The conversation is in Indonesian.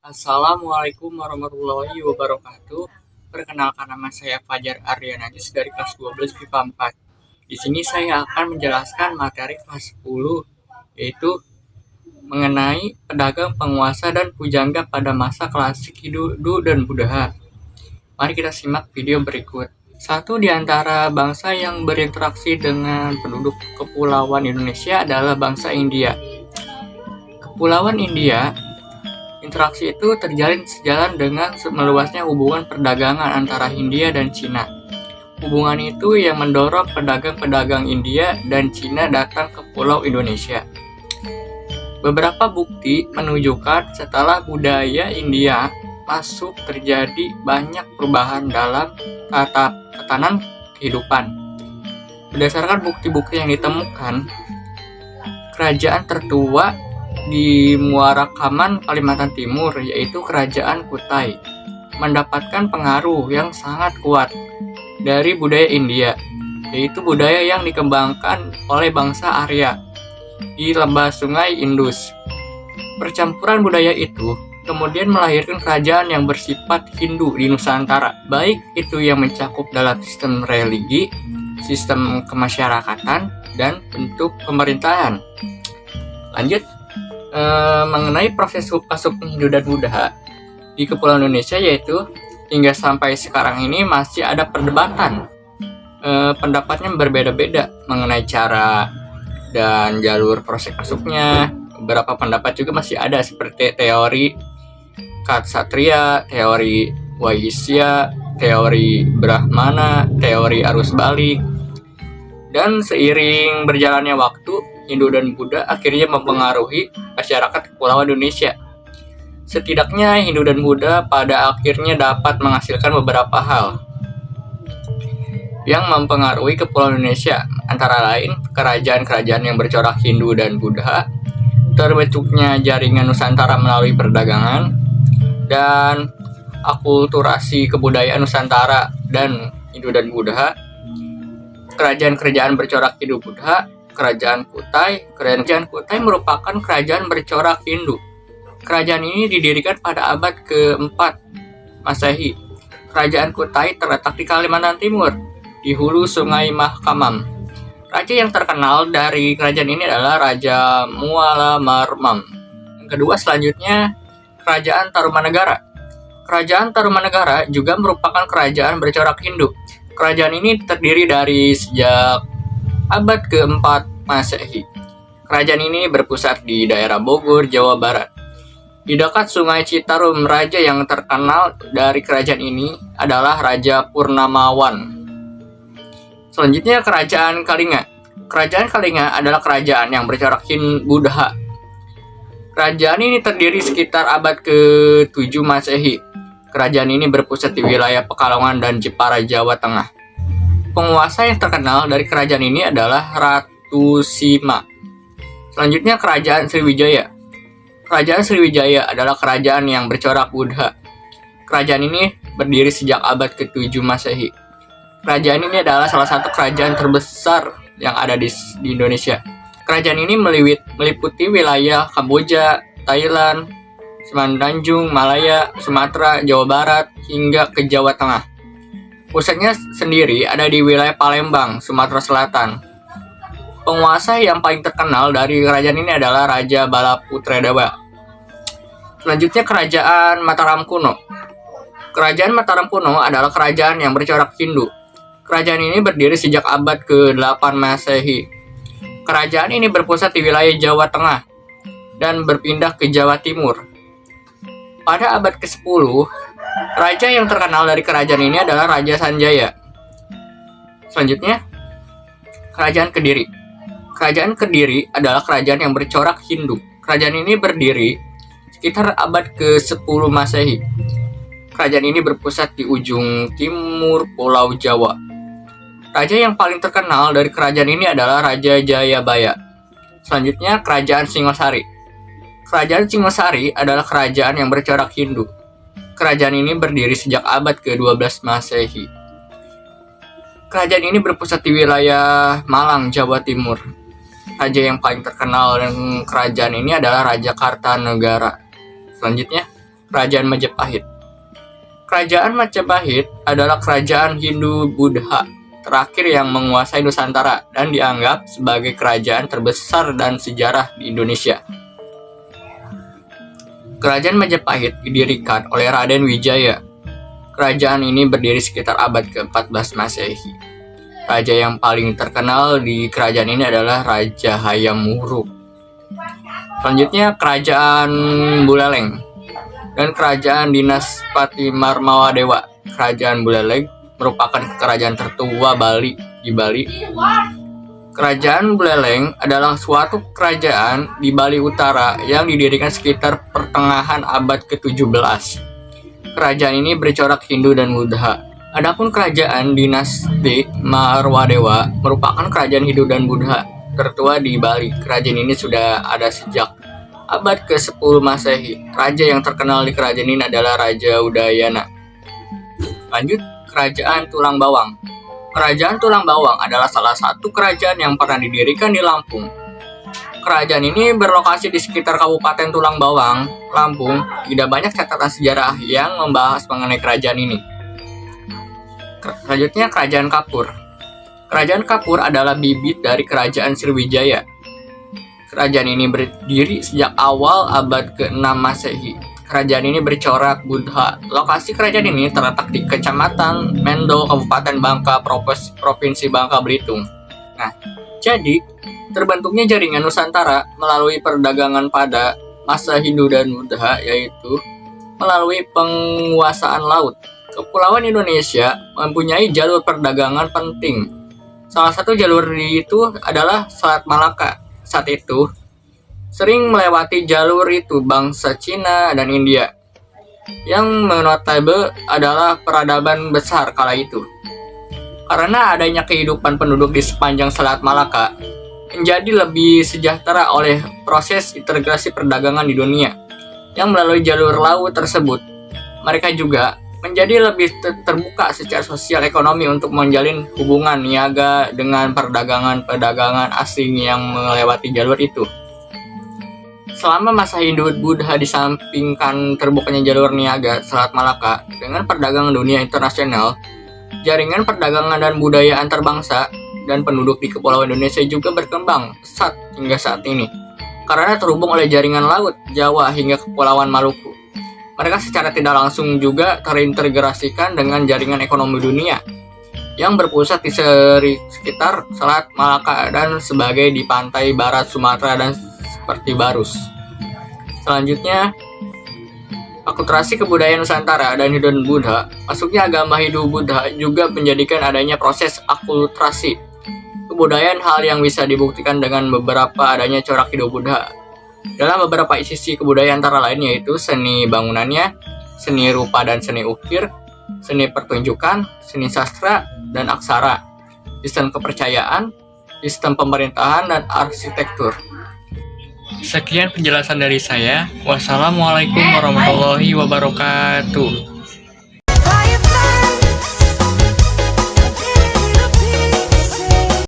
Assalamualaikum warahmatullahi wabarakatuh. Perkenalkan, nama saya Fajar Ardianajis dari kelas 12 MIPA 4. Di sini saya akan menjelaskan materi kelas 10, yaitu mengenai pedagang, penguasa, dan pujangga pada masa klasik Hindu dan Buddha. Mari kita simak video berikut. Satu di antara bangsa yang berinteraksi dengan penduduk kepulauan Indonesia adalah bangsa India. Kepulauan India, interaksi itu terjalin sejalan dengan meluasnya hubungan perdagangan antara Hindia dan Cina. Hubungan itu yang mendorong pedagang-pedagang India dan Cina datang ke Pulau Indonesia. Beberapa bukti menunjukkan setelah budaya India masuk terjadi banyak perubahan dalam tatanan kehidupan. Berdasarkan bukti-bukti yang ditemukan, kerajaan tertua di Muara Kaman, Kalimantan Timur, yaitu Kerajaan Kutai, mendapatkan pengaruh yang sangat kuat dari budaya India, yaitu budaya yang dikembangkan oleh bangsa Arya di lembah Sungai Indus. Percampuran budaya itu kemudian melahirkan kerajaan yang bersifat Hindu di Nusantara, baik itu yang mencakup dalam sistem religi, sistem kemasyarakatan, dan bentuk pemerintahan. Lanjut, mengenai proses masuknya Hindu dan Buddha di Kepulauan Indonesia, yaitu hingga sampai sekarang ini masih ada perdebatan. Pendapatnya berbeda-beda mengenai cara dan jalur proses masuknya. Beberapa pendapat juga masih ada, seperti teori Ksatria, teori Waisya, teori Brahmana, teori arus balik. Dan seiring berjalannya waktu, Hindu dan Buddha akhirnya mempengaruhi masyarakat Kepulauan Indonesia. Setidaknya Hindu dan Buddha pada akhirnya dapat menghasilkan beberapa hal yang mempengaruhi Kepulauan Indonesia, antara lain kerajaan-kerajaan yang bercorak Hindu dan Buddha, terbentuknya jaringan Nusantara melalui perdagangan, dan akulturasi kebudayaan Nusantara dan Hindu dan Buddha, kerajaan-kerajaan bercorak Hindu Buddha, Kerajaan Kutai. Kerajaan Kutai merupakan kerajaan bercorak Hindu. Kerajaan ini didirikan pada abad ke-4 Masehi. Kerajaan Kutai terletak di Kalimantan Timur, di hulu Sungai Mahkamam. Raja yang terkenal dari kerajaan ini adalah Raja Muala Marmam. Yang kedua, selanjutnya, Kerajaan Tarumanegara. Kerajaan Tarumanegara juga merupakan kerajaan bercorak Hindu. Kerajaan ini terdiri dari sejak abad ke-4 Masehi. Kerajaan ini berpusat di daerah Bogor, Jawa Barat. Di dekat Sungai Citarum, raja yang terkenal dari kerajaan ini adalah Raja Purnamawan. Selanjutnya, Kerajaan Kalinga. Kerajaan Kalinga adalah kerajaan yang bercorak Buddha. Kerajaan ini terdiri sekitar abad ke-7 Masehi. Kerajaan ini berpusat di wilayah Pekalongan dan Jepara, Jawa Tengah. Penguasa yang terkenal dari kerajaan ini adalah Ratu Sima. Selanjutnya, Kerajaan Sriwijaya. Kerajaan Sriwijaya adalah kerajaan yang bercorak Buddha. Kerajaan ini berdiri sejak abad ke-7 Masehi. Kerajaan ini adalah salah satu kerajaan terbesar yang ada di Indonesia. Kerajaan ini meliputi wilayah Kamboja, Thailand, Semenanjung, Malaya, Sumatera, Jawa Barat, hingga ke Jawa Tengah. Pusatnya sendiri ada di wilayah Palembang, Sumatera Selatan. Penguasa yang paling terkenal dari kerajaan ini adalah Raja Balaputredawa. Selanjutnya, Kerajaan Mataram Kuno. Kerajaan Mataram Kuno adalah kerajaan yang bercorak Hindu. Kerajaan ini berdiri sejak abad ke-8 Masehi. Kerajaan ini berpusat di wilayah Jawa Tengah dan berpindah ke Jawa Timur. Pada abad ke-10, raja yang terkenal dari kerajaan ini adalah Raja Sanjaya. Selanjutnya, Kerajaan Kediri. Kerajaan Kediri adalah kerajaan yang bercorak Hindu. Kerajaan ini berdiri sekitar abad ke-10 Masehi. Kerajaan ini berpusat di ujung timur Pulau Jawa. Raja yang paling terkenal dari kerajaan ini adalah Raja Jayabaya. Selanjutnya, Kerajaan Singosari. Kerajaan Singosari adalah kerajaan yang bercorak Hindu. Kerajaan ini berdiri sejak abad ke-12 Masehi. Kerajaan ini berpusat di wilayah Malang, Jawa Timur. Raja yang paling terkenal dan kerajaan ini adalah Raja Kartanegara. Selanjutnya, Kerajaan Majapahit. Kerajaan Majapahit adalah kerajaan Hindu-Buddha terakhir yang menguasai Nusantara dan dianggap sebagai kerajaan terbesar dan sejarah di Indonesia. Kerajaan Majapahit didirikan oleh Raden Wijaya. Kerajaan ini berdiri sekitar abad ke-14 Masehi. Raja yang paling terkenal di kerajaan ini adalah Raja Hayam Wuruk. Selanjutnya Kerajaan Buleleng dan Kerajaan Dinas Patimarmawadewa. Kerajaan Buleleng merupakan kerajaan tertua di Bali. Kerajaan Buleleng adalah suatu kerajaan di Bali Utara yang didirikan sekitar pertengahan abad ke-17. Kerajaan ini bercorak Hindu dan Buddha. Adapun Kerajaan Dinasti Marwadewa merupakan kerajaan Hindu dan Buddha tertua di Bali. Kerajaan ini sudah ada sejak abad ke-10 Masehi. Raja yang terkenal di kerajaan ini adalah Raja Udayana. Lanjut, Kerajaan Tulang Bawang. Kerajaan Tulang Bawang adalah salah satu kerajaan yang pernah didirikan di Lampung. Kerajaan ini berlokasi di sekitar Kabupaten Tulang Bawang, Lampung. Tidak banyak catatan sejarah yang membahas mengenai kerajaan ini. Selanjutnya, Kerajaan Kapur. Kerajaan Kapur adalah bibit dari Kerajaan Sriwijaya. Kerajaan ini berdiri sejak awal abad ke-6 Masehi. Kerajaan ini bercorak Buddha. Lokasi kerajaan ini terletak di Kecamatan Mendo, Kabupaten Bangka, Provinsi Bangka Belitung. Nah, jadi terbentuknya jaringan Nusantara melalui perdagangan pada masa Hindu dan Buddha, yaitu melalui penguasaan laut. Kepulauan Indonesia mempunyai jalur perdagangan penting. Salah satu jalur itu adalah Selat Malaka. Saat itu, sering melewati jalur itu bangsa Cina dan India, yang notabene adalah peradaban besar kala itu. Karena adanya kehidupan penduduk di sepanjang Selat Malaka, menjadi lebih sejahtera oleh proses integrasi perdagangan di dunia. Yang melalui jalur laut tersebut, mereka juga menjadi lebih terbuka secara sosial ekonomi untuk menjalin hubungan niaga dengan perdagangan asing yang melewati jalur itu. Selama masa Hindu-Buddha disampingkan terbukanya jalur niaga Selat Malaka dengan perdagangan dunia internasional, jaringan perdagangan dan budaya antar bangsa dan penduduk di Kepulauan Indonesia juga berkembang pesat hingga saat ini. Karena terhubung oleh jaringan laut Jawa hingga Kepulauan Maluku. Mereka secara tidak langsung juga terintegrasikan dengan jaringan ekonomi dunia yang berpusat di sekitar Selat Malaka dan sebagai di pantai barat Sumatera dan seperti Barus. Selanjutnya, akulturasi kebudayaan Nusantara dan Hindu dan Buddha. Masuknya agama Hindu-Buddha juga menjadikan adanya proses akulturasi kebudayaan, hal yang bisa dibuktikan dengan beberapa adanya corak Hindu-Buddha. Dalam beberapa sisi kebudayaan antara lain yaitu seni bangunannya, seni rupa dan seni ukir, seni pertunjukan, seni sastra dan aksara, sistem kepercayaan, sistem pemerintahan, dan arsitektur. Sekian penjelasan dari saya. Wassalamualaikum warahmatullahi wabarakatuh.